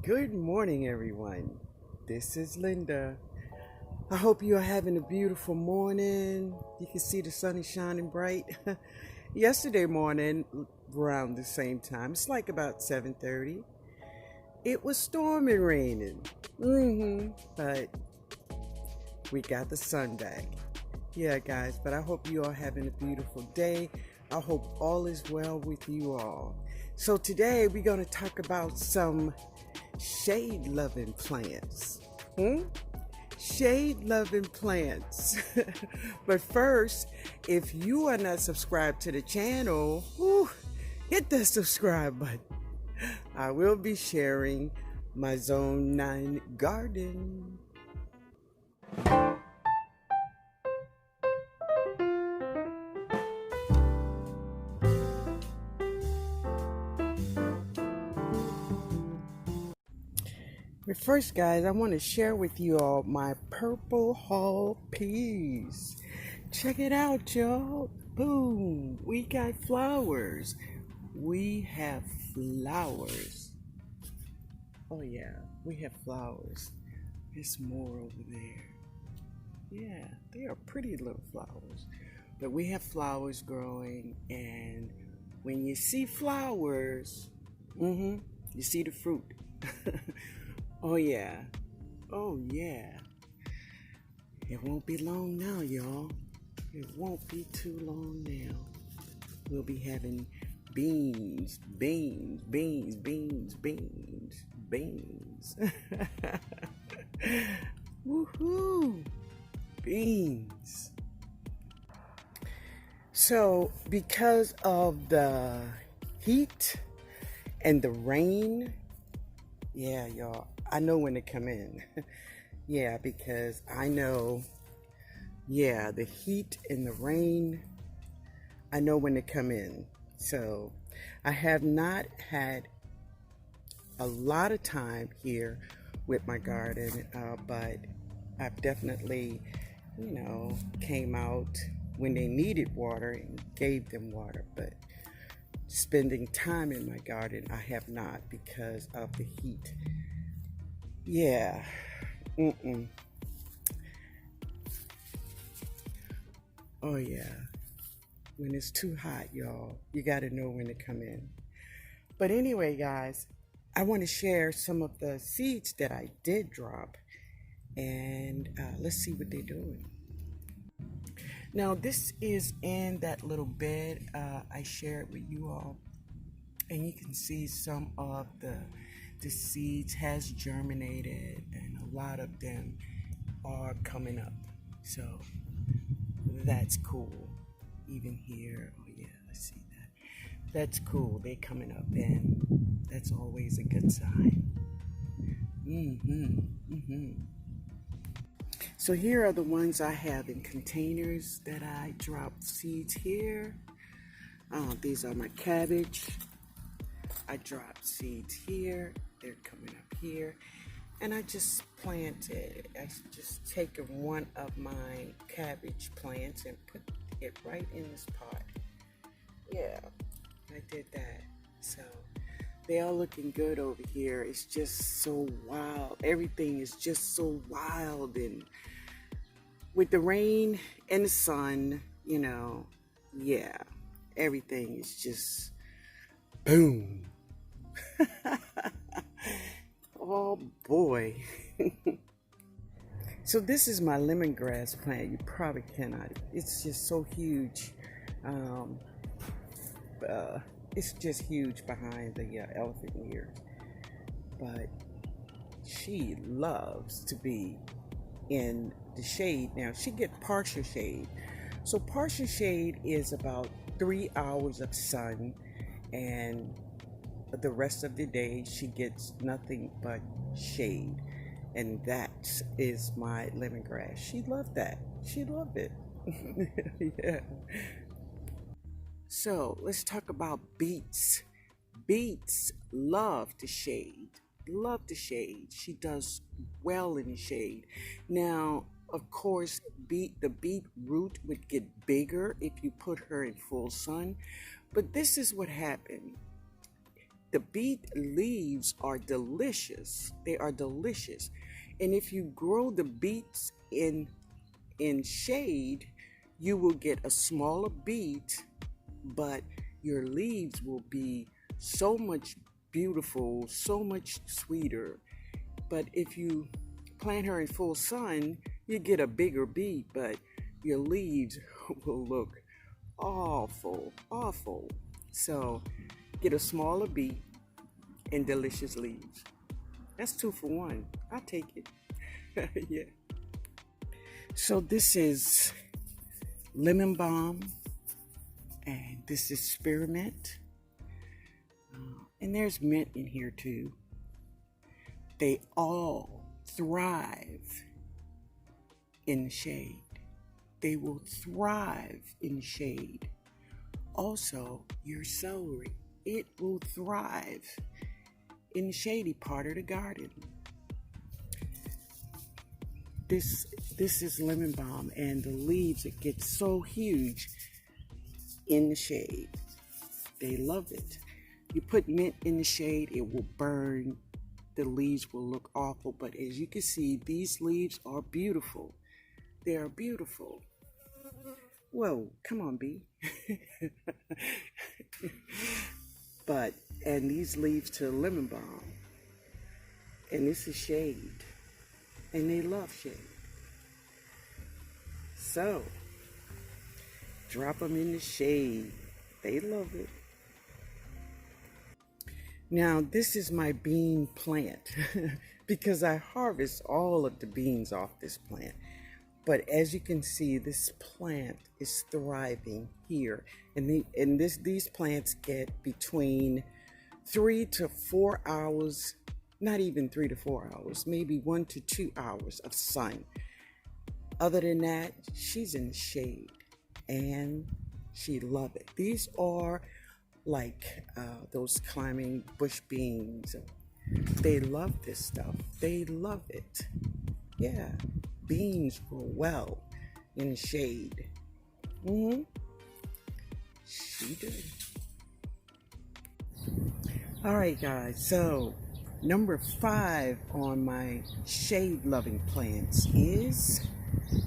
Good morning, everyone. This is Linda. I hope you are having a beautiful morning. You can see the sun is shining bright. Yesterday morning, around the same time, it's like about 7:30. It was storming raining. But we got the sun back. Yeah, guys, but I hope you are having a beautiful day. I hope all is well with you all. So today we're going to talk about some shade-loving plants. Shade-loving plants. But first, if you are not subscribed to the channel, hit that subscribe button. I will be sharing my Zone 9 garden. But first, guys, I want to share with you all my purple hull peas. Check it out, y'all. Boom. We got flowers. We have flowers. Oh, yeah. We have flowers. There's more over there. Yeah, they are pretty little flowers. But we have flowers growing. And when you see flowers, you see the fruit. Oh yeah. Oh yeah. It won't be long now, y'all. It won't be too long now. We'll be having beans. Woohoo! Beans. So, because of the heat and the rain, yeah, y'all, I know when to come in. Yeah, because I know, the heat and the rain, I know when to come in. So I have not had a lot of time here with my garden, but I've definitely, came out when they needed water and gave them water. But spending time in my garden, I have not because of the heat. Yeah. Oh yeah. When it's too hot, y'all, you got to know when to come in. But anyway, guys, I want to share some of the seeds that I did drop, and let's see what they're doing. Now, this is in that little bed I shared with you all, and you can see some of the seeds has germinated, and a lot of them are coming up. So that's cool. Even here, oh yeah, let's see that. That's cool. They're coming up, and that's always a good sign. So here are the ones I have in containers that I dropped seeds here. These are my cabbage. I dropped seeds here. They're coming up here. And I just planted. I just taken one of my cabbage plants and put it right in this pot. Yeah, I did that. So they are looking good over here. It's just so wild. Everything is just so wild, and with the rain and the sun, everything is just boom. Oh boy. So this is my lemongrass plant. You probably cannot. It's just so huge. It's just huge behind the elephant ears. But she loves to be in the shade. Now she gets partial shade. So partial shade is about 3 hours of sun, and the rest of the day she gets nothing but shade. And that is my lemongrass. She loved that. She loved it. Yeah. So let's talk about beets. Beets love the shade. Love the shade. She does well in the shade. Now, of course, the beet root would get bigger if you put her in full sun. But this is what happened. The beet leaves are delicious. They are delicious. And if you grow the beets in shade, you will get a smaller beet, but your leaves will be so much beautiful, so much sweeter. But if you plant her in full sun, you get a bigger beet, but your leaves will look awful, awful. So get a smaller beet and delicious leaves. That's 2 for 1. I'll take it. Yeah. So this is lemon balm, and this is spearmint, and there's mint in here too. They all thrive in the shade. They will thrive in the shade. Also, your celery, it will thrive in the shady part of the garden. This is lemon balm, and the leaves, it gets so huge in the shade. They love it. You put mint in the shade, it will burn. The leaves will look awful, but as you can see, these leaves are beautiful. They are beautiful. Whoa, come on, bee. And these leaves to lemon balm. And this is shade. And they love shade. So, drop them in the shade. They love it. Now, this is my bean plant because I harvest all of the beans off this plant. But as you can see, this plant is thriving here. And these plants get between 3 to 4 hours, not even 3 to 4 hours, maybe 1 to 2 hours of sun. Other than that, she's in the shade and she loves it. These are like those climbing bush beans. They love this stuff. They love it. Yeah, beans grow well in the shade. She did. All right, guys. So number 5 on my shade-loving plants is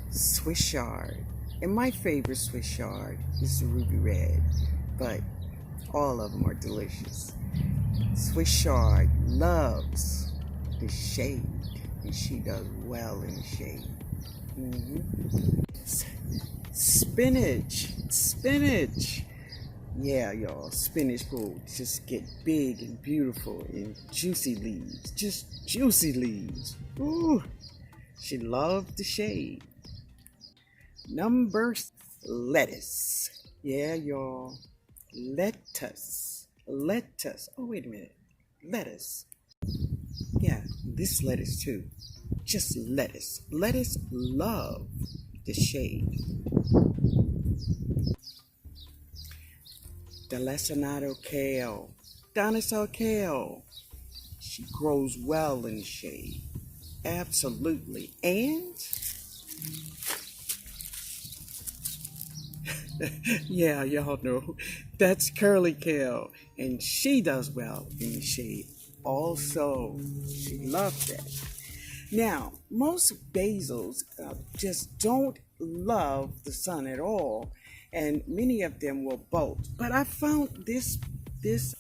Swiss chard. And my favorite Swiss chard is the ruby red, but all of them are delicious. Swiss chard loves the shade, and she does well in the shade. Spinach. Yeah, y'all, spinach will just get big and beautiful and juicy leaves, just juicy leaves. Ooh, she loves the shade. Number lettuce. Yeah, y'all. Lettuce. Oh, wait a minute. Lettuce. Yeah, this lettuce too. Just lettuce. Lettuce love the shade. Dinosaur kale. Dinosaur kale. She grows well in the shade. Absolutely. And yeah, y'all know that's curly kale, and she does well in the shade. Also, she loves that. Now, most basils just don't love the sun at all, and many of them will bolt. But I found this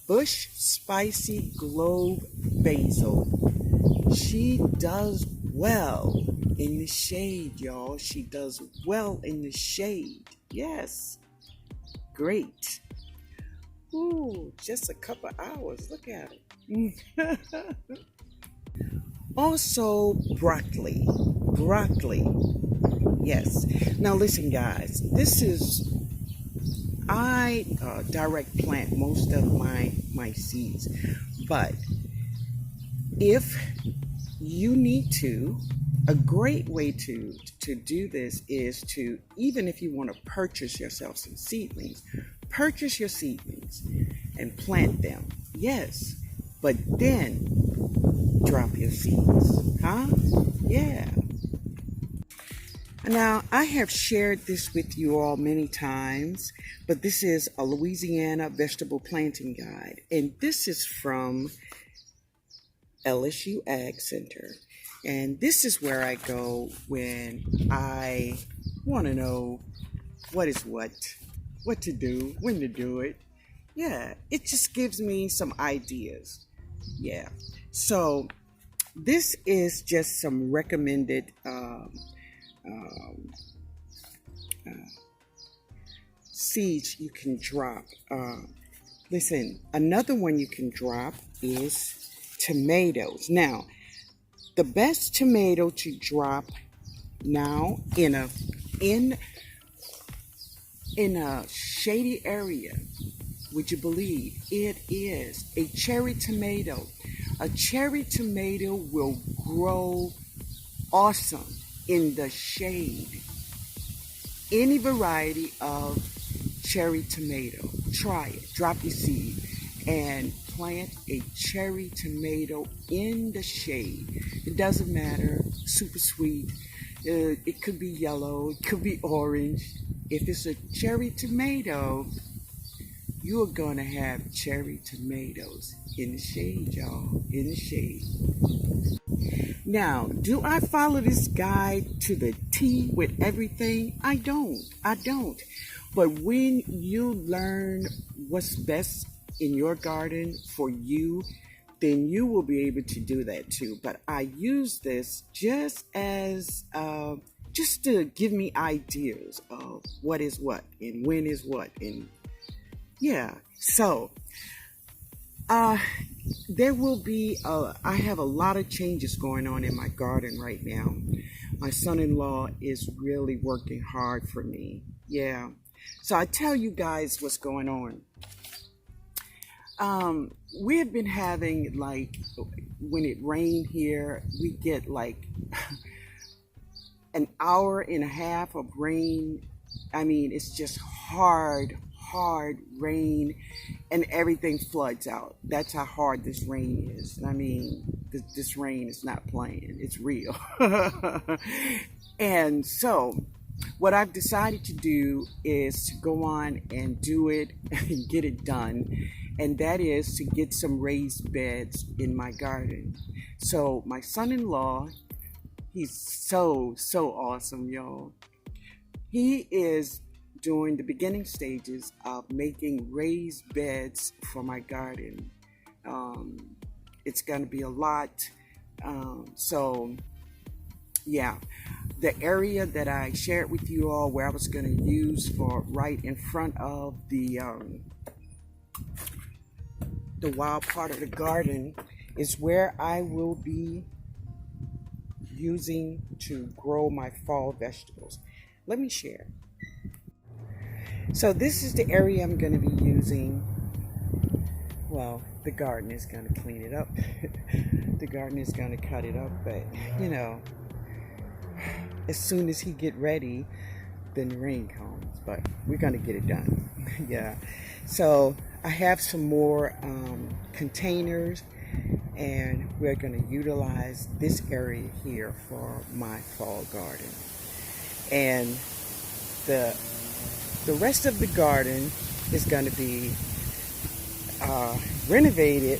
bush spicy globe basil. She does well in the shade, y'all. She does well in the shade. Yes. Great. Ooh, just a couple hours. Look at it. Also, broccoli. Yes. Now listen, guys. I direct plant most of my seeds, but if you need to, a great way to do this is to, even if you want to purchase yourself some seedlings, purchase your seedlings and plant them. Yes, but then drop your seeds. Huh? Yeah. Now, I have shared this with you all many times, but this is a Louisiana vegetable planting guide, and this is from LSU Ag Center. And this is where I go when I want to know what is what to do, when to do it. Yeah, it just gives me some ideas. Yeah. So this is just some recommended um, uh, seeds you can drop. Listen, another one you can drop is tomatoes. Now, the best tomato to drop now in in a shady area, would you believe it is a cherry tomato. A cherry tomato will grow awesome in the shade. Any variety of cherry tomato, try it. Drop your seed and plant a cherry tomato in the shade. It doesn't matter, super sweet. It could be yellow, it could be orange. If it's a cherry tomato, you are going to have cherry tomatoes in the shade, y'all, in the shade. Now, do I follow this guide to the T with everything? I don't. But when you learn what's best in your garden for you, then you will be able to do that too. But I use this just as just to give me ideas of what is what and when is what, and yeah. So there will be I have a lot of changes going on in my garden right now. My son-in-law is really working hard for me. Yeah. So I tell you guys what's going on. We have been having, like, when it rained here, we get like an hour and a half of rain. I mean, it's just hard rain, and everything floods out. That's how hard this rain is. I mean, this rain is not playing, it's real. And so what I've decided to do is to go on and do it and get it done, and that is to get some raised beds in my garden. So my son-in-law, he's so awesome, y'all. He is doing the beginning stages of making raised beds for my garden. It's going to be a lot. So yeah, the area that I shared with you all where I was going to use for right in front of the wild part of the garden is where I will be using to grow my fall vegetables. Let me share. So this is the area I'm going to be using. Well, the garden is going to clean it up. The garden is going to cut it up, but you know, as soon as he get ready, then the rain comes. But we're going to get it done. Yeah. So I have some more containers, and we're going to utilize this area here for my fall garden. And the rest of the garden is going to be renovated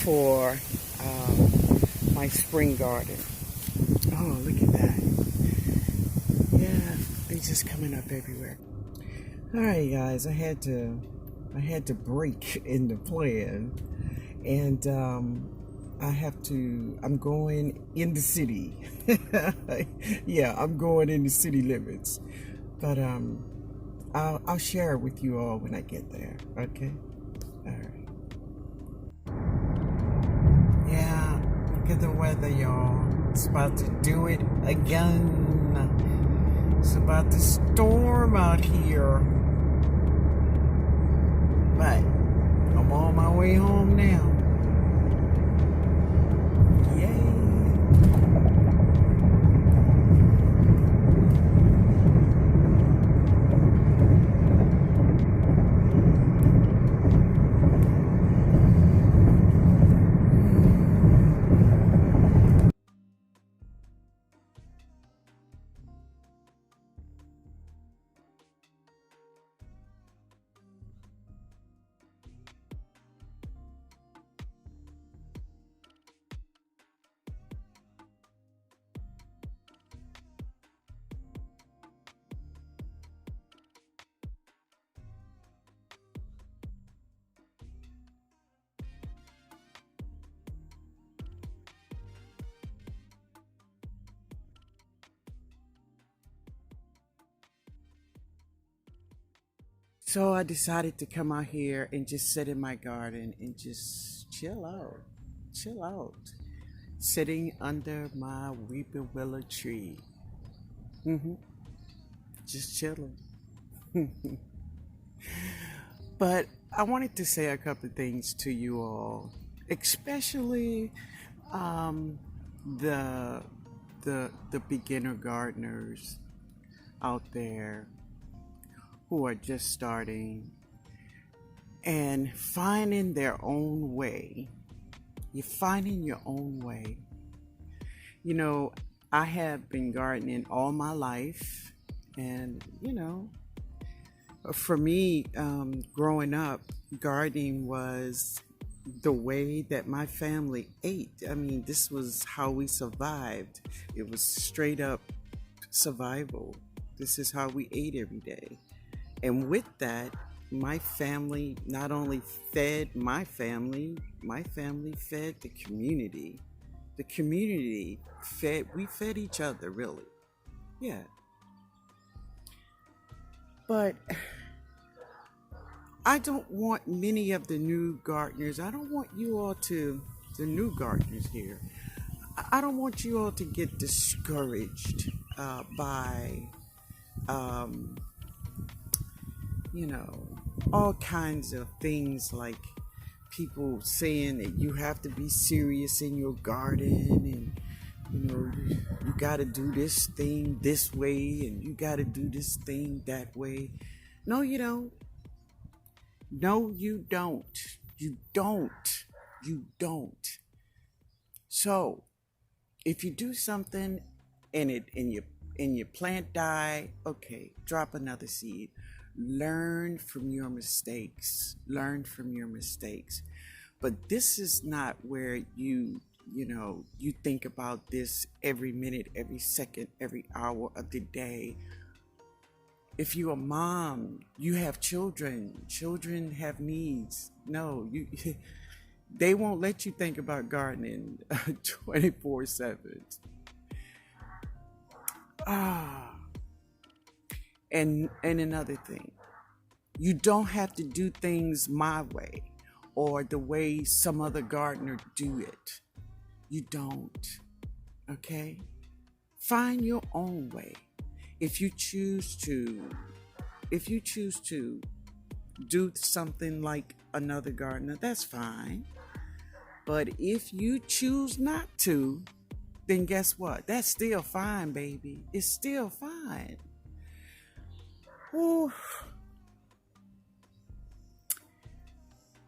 for my spring garden. Oh, look at that. Yeah, they're just coming up everywhere. All right, guys, I had to break in the plan, and I'm going in the city. Yeah, I'm going in the city limits, but I'll share it with you all when I get there. Okay. All right. Yeah, look at the weather, y'all. It's about to do it again. It's about to storm out here. But I'm on my way home now. Yay. So I decided to come out here and just sit in my garden and just chill out. Chill out. Sitting under my weeping willow tree. hmm Just chilling. But I wanted to say a couple of things to you all, especially um, the the beginner gardeners out there who are just starting and finding their own way. You're finding your own way. You know, I have been gardening all my life, and for me, growing up, gardening was the way that my family ate. I mean, this was how we survived. It was straight up survival. This is how we ate every day. And with that, my family not only fed my family fed the community. The community we fed each other, really. Yeah. But I don't want many of the new gardeners, I don't want you all to, the new gardeners here, I don't want you all to get discouraged by, um, you know, all kinds of things like people saying that you have to be serious in your garden and you got to do this thing this way and you got to do this thing that way. No, you don't. No, you don't. You don't. You don't. So, if you do something and your plant die, okay, drop another seed. Learn from your mistakes. Learn from your mistakes. But this is not where you think about this every minute, every second, every hour of the day. If you're a mom, you have children. Children have needs. No, you they won't let you think about gardening 24/7. Ah, and another thing, you don't have to do things my way or the way some other gardener do it. You don't. Okay? Find your own way. If you choose to if you choose to do something like another gardener, that's fine. But if you choose not to, then guess what? That's still fine, baby. It's still fine. Ooh.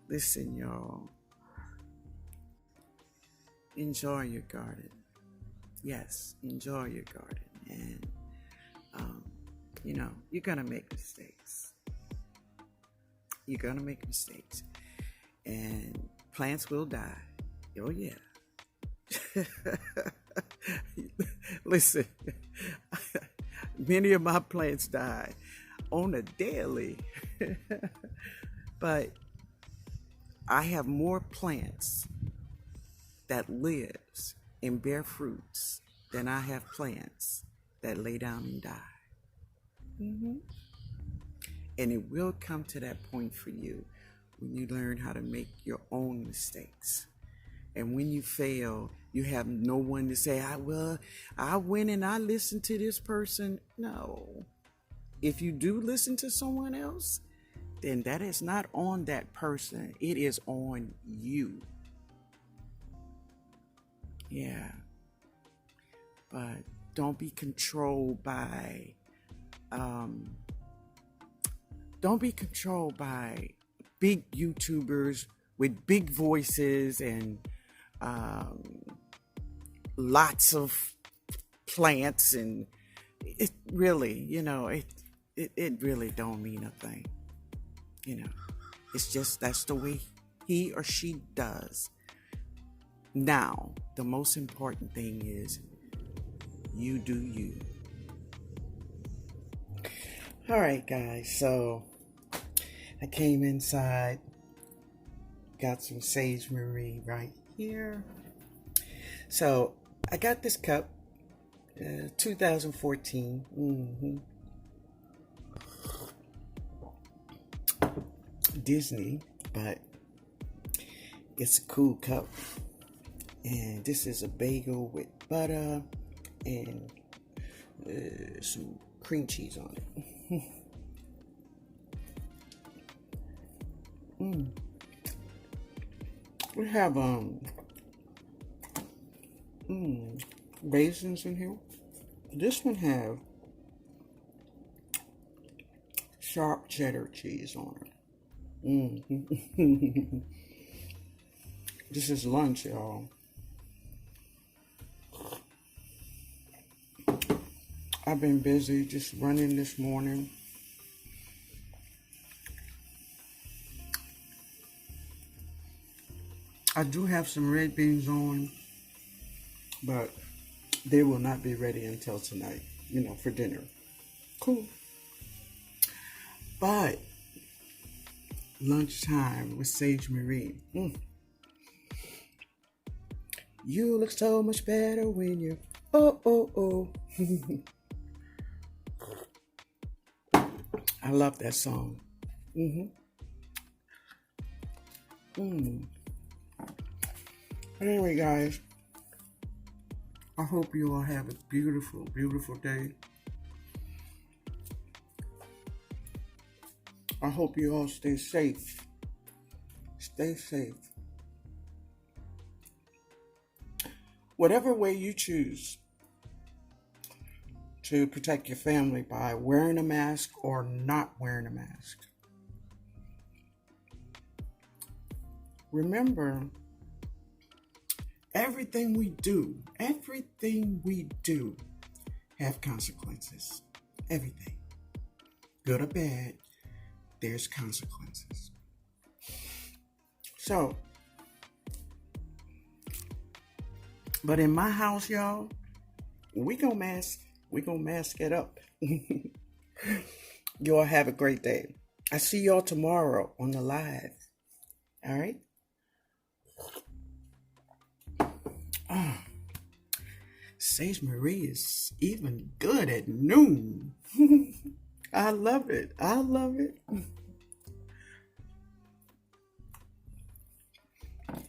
Listen, y'all. Enjoy your garden. Yes, enjoy your garden. And, you're going to make mistakes. You're going to make mistakes. And plants will die. Oh, yeah. Listen, many of my plants die on a daily. But I have more plants that lives and bear fruits than I have plants that lay down and die. hmm And it will come to that point for you when you learn how to make your own mistakes. And when you fail, you have no one to say, I went and I listened to this person. No. If you do listen to someone else, then that is not on that person. It is on you. Yeah. But don't be controlled by big YouTubers with big voices and lots of plants, and it really, it really don't mean a thing. It's just that's the way he or she does. Now, the most important thing is you do you. All right, guys, so I came inside, got some sage marie right here. So I got this cup, 2014. Disney, but it's a cool cup. And this is a bagel with butter and some cream cheese on it. We have raisins in here. This one have sharp cheddar cheese on it. This is lunch, y'all. I've been busy just running this morning. I do have some red beans on, but they will not be ready until tonight, for dinner. Cool. But lunchtime with Sage Marie. You look so much better when you're oh. I love that song. But anyway, guys, I hope you all have a beautiful, beautiful day. I hope you all stay safe. Stay safe. Whatever way you choose to protect your family by wearing a mask or not wearing a mask, remember, everything we do have consequences. Everything. Good or bad, there's consequences. So, but in my house, y'all, we gonna mask it up. Y'all have a great day. I see y'all tomorrow on the live. All right? Sage Marie is even good at noon. I love it.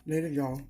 Later, y'all.